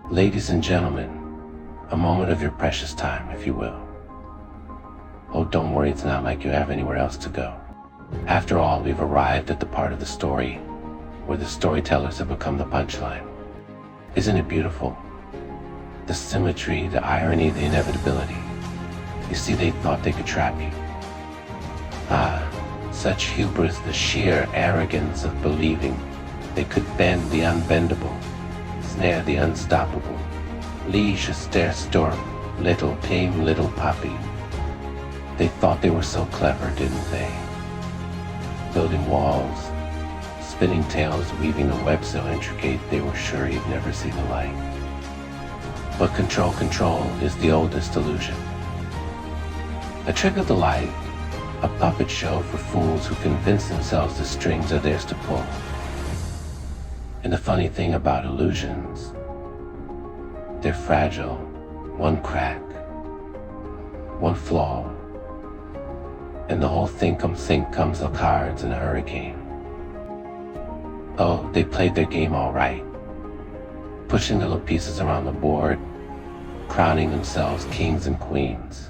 Ladies and gentlemen, a moment of your precious time, if you will. Oh, don't worry, it's not like you have anywhere else to go. After all, we've arrived at the part of the story where the storytellers have become the punchline. Isn't it beautiful? The symmetry, the irony, the inevitability. You see, they thought they could trap you. Ah, such hubris, the sheer arrogance of believing they could bend the unbendable, snare the unstoppable, leash a stair-storm, little tame little puppy. They thought they were so clever, didn't they? Building walls, spinning tails, weaving a web so intricate they were sure you'd never see the light. But control is the oldest illusion. A trick of the light, a puppet show for fools who convince themselves the strings are theirs to pull. And the funny thing about illusions, they're fragile. One crack, one flaw, and the whole thing comes the cards in a hurricane. Oh, they played their game all right, pushing little pieces around the board, crowning themselves kings and queens.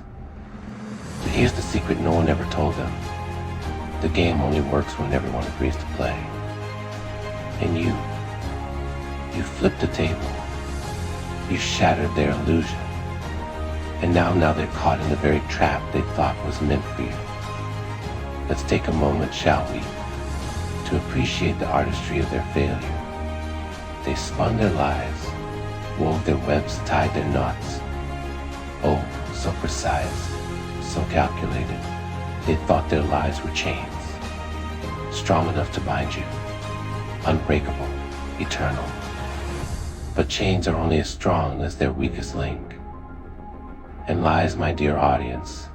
But here's the secret no one ever told them. The game only works when everyone agrees to play. And you flipped the table. You shattered their illusion. And now they're caught in the very trap they thought was meant for you. Let's take a moment, shall we, to appreciate the artistry of their failure. They spun their lies, wove their webs, tied their knots. Oh, so precise, so calculated. They thought their lives were chains, strong enough to bind you, unbreakable, eternal. But chains are only as strong as their weakest link. And lies, my dear audience,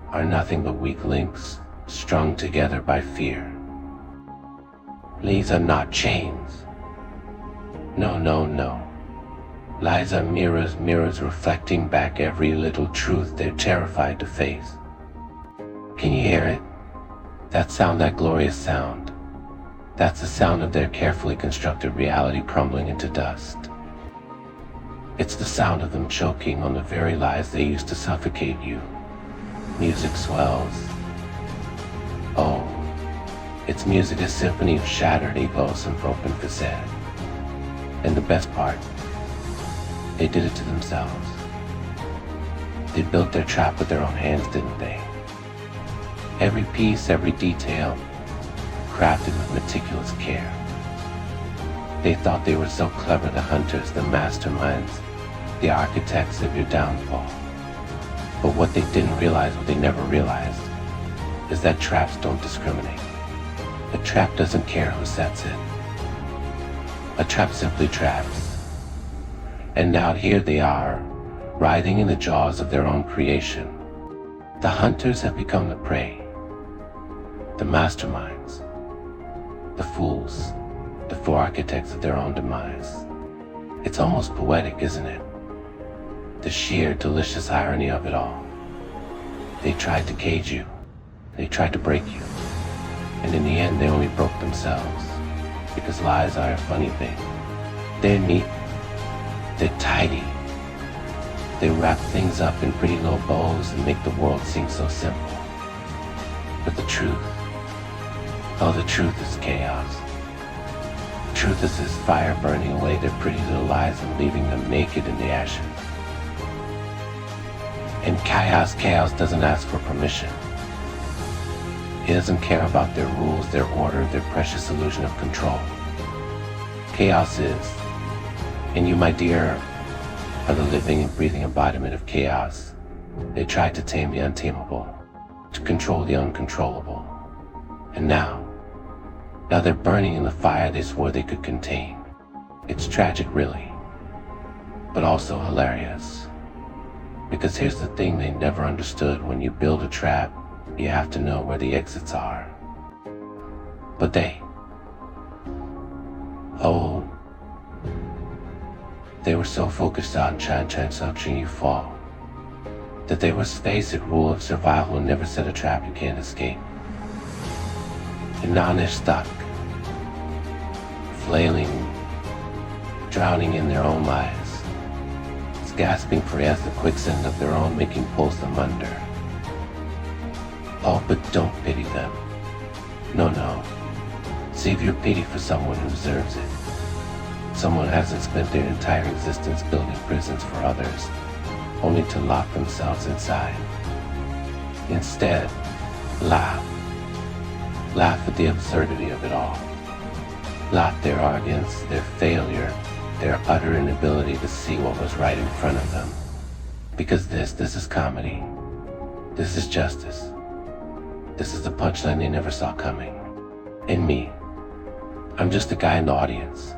are nothing but weak links strung together by fear. Lies are not chains. No. Lies are mirrors reflecting back every little truth they're terrified to face. Can you hear it? That sound, that glorious sound. That's the sound of their carefully constructed reality crumbling into dust. It's the sound of them choking on the very lies they used to suffocate you. Music swells. Oh, it's music, a symphony of shattered egos and broken facade. And the best part, they did it to themselves. They built their trap with their own hands, didn't they? Every piece, every detail, crafted with meticulous care. They thought they were so clever, the hunters, the masterminds, the architects of your downfall. But what they didn't realize, what they never realized, is that traps don't discriminate. A trap doesn't care who sets it. A trap simply traps. And now here they are, writhing in the jaws of their own creation. The hunters have become the prey. The masterminds, the fools, the four architects of their own demise. It's almost poetic, isn't it? The sheer, delicious irony of it all. They tried to cage you. They tried to break you. And in the end, they only broke themselves. Because lies are a funny thing. They're neat. They're tidy. They wrap things up in pretty little bows and make the world seem so simple. But the truth, oh, the truth is chaos. Truth is this fire burning away their pretty little lives and leaving them naked in the ashes. And chaos doesn't ask for permission. It doesn't care about their rules, their order, their precious illusion of control. Chaos is, and you, my dear, are the living and breathing embodiment of chaos. They tried to tame the untamable, to control the uncontrollable. And now they're burning in the fire they swore they could contain. It's tragic, really, but also hilarious. Because here's the thing they never understood: when you build a trap, you have to know where the exits are. But they were so focused on trying to suction you fall, that they was basic rule of survival and never set a trap you can't escape. And now they're stuck, flailing, drowning in their own lies, gasping for air as the quicksand of their own making pulls them under. Oh, but don't pity them. No, no. Save your pity for someone who deserves it. Someone who hasn't spent their entire existence building prisons for others, only to lock themselves inside. Instead, laugh. Laugh at the absurdity of it all. Laugh their arrogance, their failure, their utter inability to see what was right in front of them. Because this is comedy. This is justice. This is the punchline they never saw coming. And me, I'm just a guy in the audience,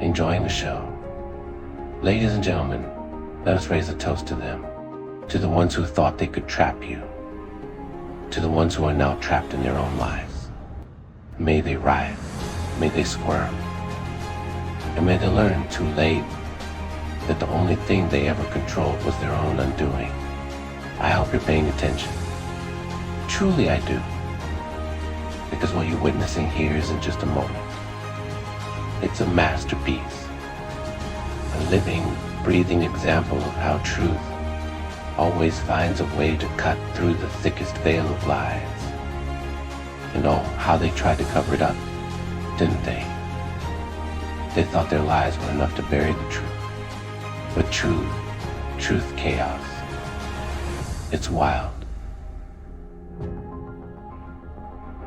enjoying the show. Ladies and gentlemen, let us raise a toast to them, to the ones who thought they could trap you, to the ones who are now trapped in their own lives. May they writhe, may they squirm, and may they learn too late that the only thing they ever controlled was their own undoing. I hope you're paying attention. Truly I do. Because what you're witnessing here isn't just a moment. It's a masterpiece. A living, breathing example of how truth always finds a way to cut through the thickest veil of lies. And oh, how they tried to cover it up, didn't they? They thought their lies were enough to bury the truth. But truth chaos. It's wild.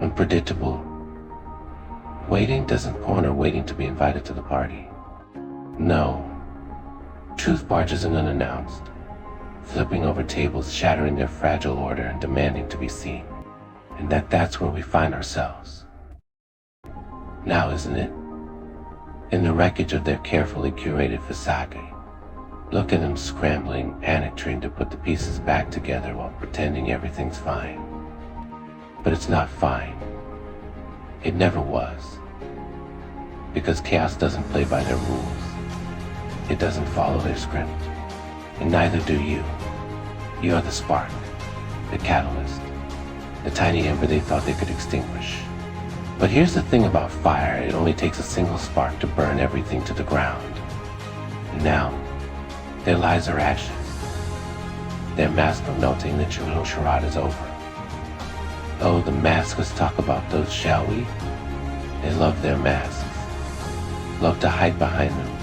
Unpredictable. Waiting doesn't corner waiting to be invited to the party. No. Truth barges in unannounced, flipping over tables, shattering their fragile order and demanding to be seen. And that's where we find ourselves. Now, isn't it? In the wreckage of their carefully curated facade. Look at them scrambling, panic trying to put the pieces back together while pretending everything's fine. But it's not fine. It never was. Because chaos doesn't play by their rules. It doesn't follow their script. And neither do you. You are the spark, the catalyst, the tiny ember they thought they could extinguish. But here's the thing about fire, it only takes a single spark to burn everything to the ground. And now, their lives are ashes. Their masks are melting, the little charade is over. Oh, the masks, let's talk about those, shall we? They love their masks. Love to hide behind them,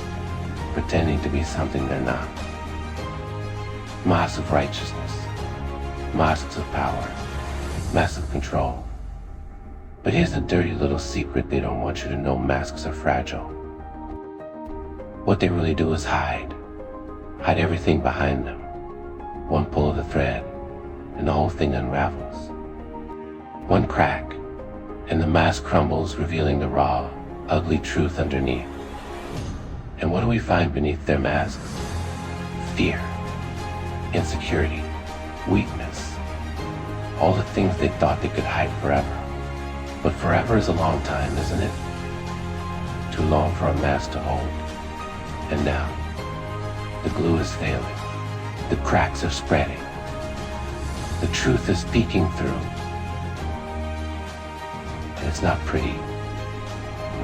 pretending to be something they're not. Masks of righteousness, masks of power, masks of control. But here's the dirty little secret they don't want you to know: masks are fragile. What they really do is hide everything behind them. One pull of the thread, and the whole thing unravels. One crack, and the mask crumbles, revealing the raw, ugly truth underneath. And what do we find beneath their masks? Fear, insecurity, weakness, all the things they thought they could hide forever. But forever is a long time, isn't it? Too long for a mask to hold. And now, the glue is failing. The cracks are spreading. The truth is peeking through. And it's not pretty.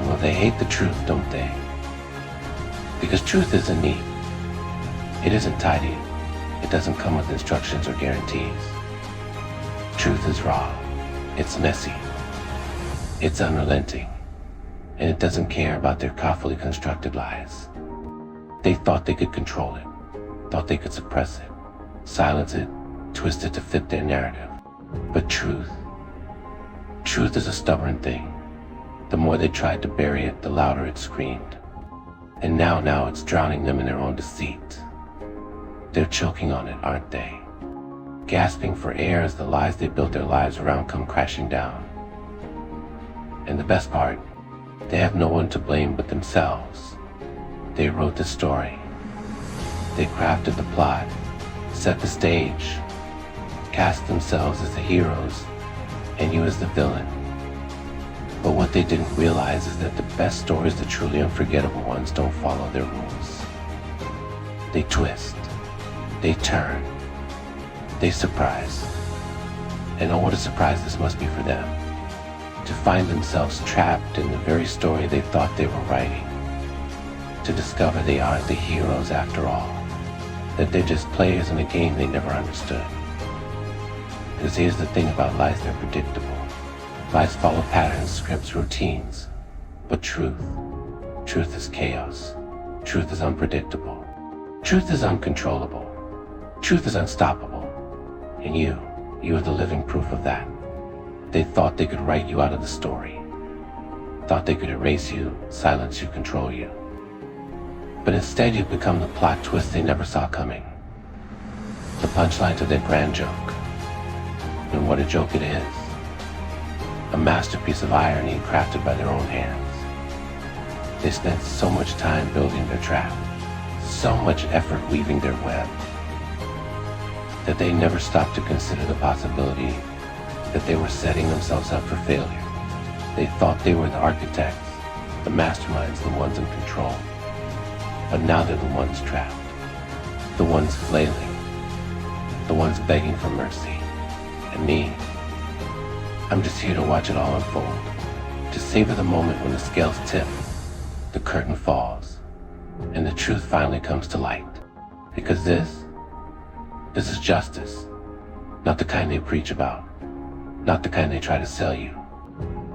Well, they hate the truth, don't they? Because truth isn't neat. It isn't tidy. It doesn't come with instructions or guarantees. Truth is raw. It's messy. It's unrelenting. And it doesn't care about their carefully constructed lies. They thought they could control it. Thought they could suppress it. Silence it. Twist it to fit their narrative. But truth is a stubborn thing. The more they tried to bury it, the louder it screamed. And now it's drowning them in their own deceit. They're choking on it, aren't they? Gasping for air as the lies they built their lives around come crashing down. And the best part, they have no one to blame but themselves. They wrote the story. They crafted the plot, set the stage, cast themselves as the heroes, and you as the villain. But what they didn't realize is that the best stories, the truly unforgettable ones, don't follow their rules. They twist, they turn, they surprise. And oh, what a surprise this must be for them, to find themselves trapped in the very story they thought they were writing, to discover they aren't the heroes after all. that they're just players in a game they never understood. Because here's the thing about lies, they're predictable. Lies follow patterns, scripts, routines. But truth is chaos. Truth is unpredictable. Truth is uncontrollable. Truth is unstoppable. And you are the living proof of that. They thought they could write you out of the story. Thought they could erase you, silence you, control you. But instead you've become the plot twist they never saw coming. The punchline to their grand joke. And what a joke it is. A masterpiece of irony crafted by their own hands. They spent so much time building their trap, so much effort weaving their web, that they never stopped to consider the possibility that they were setting themselves up for failure. They thought they were the architects, the masterminds, the ones in control. But now they're the ones trapped, the ones flailing, the ones begging for mercy. And me, I'm just here to watch it all unfold, to savor the moment when the scales tip, the curtain falls, and the truth finally comes to light. Because this is justice, not the kind they preach about, not the kind they try to sell you,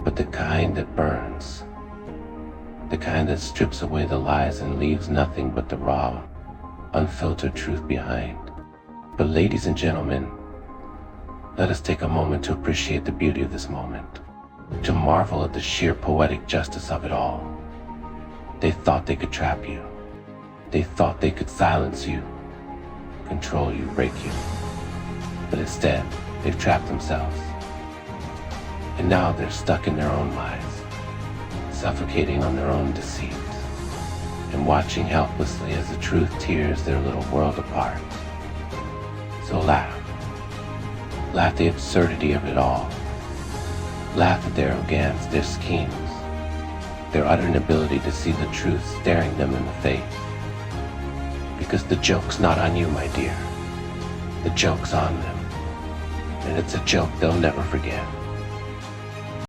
but the kind that burns, the kind that strips away the lies and leaves nothing but the raw, unfiltered truth behind. But ladies and gentlemen, let us take a moment to appreciate the beauty of this moment, to marvel at the sheer poetic justice of it all. They thought they could trap you. They thought they could silence you, control you, break you. But instead, they've trapped themselves. And now they're stuck in their own lies, suffocating on their own deceit, and watching helplessly as the truth tears their little world apart. So laugh. Laugh at the absurdity of it all. Laugh at their arrogance, their schemes, their utter inability to see the truth staring them in the face. Because the joke's not on you, my dear. The joke's on them. And it's a joke they'll never forget.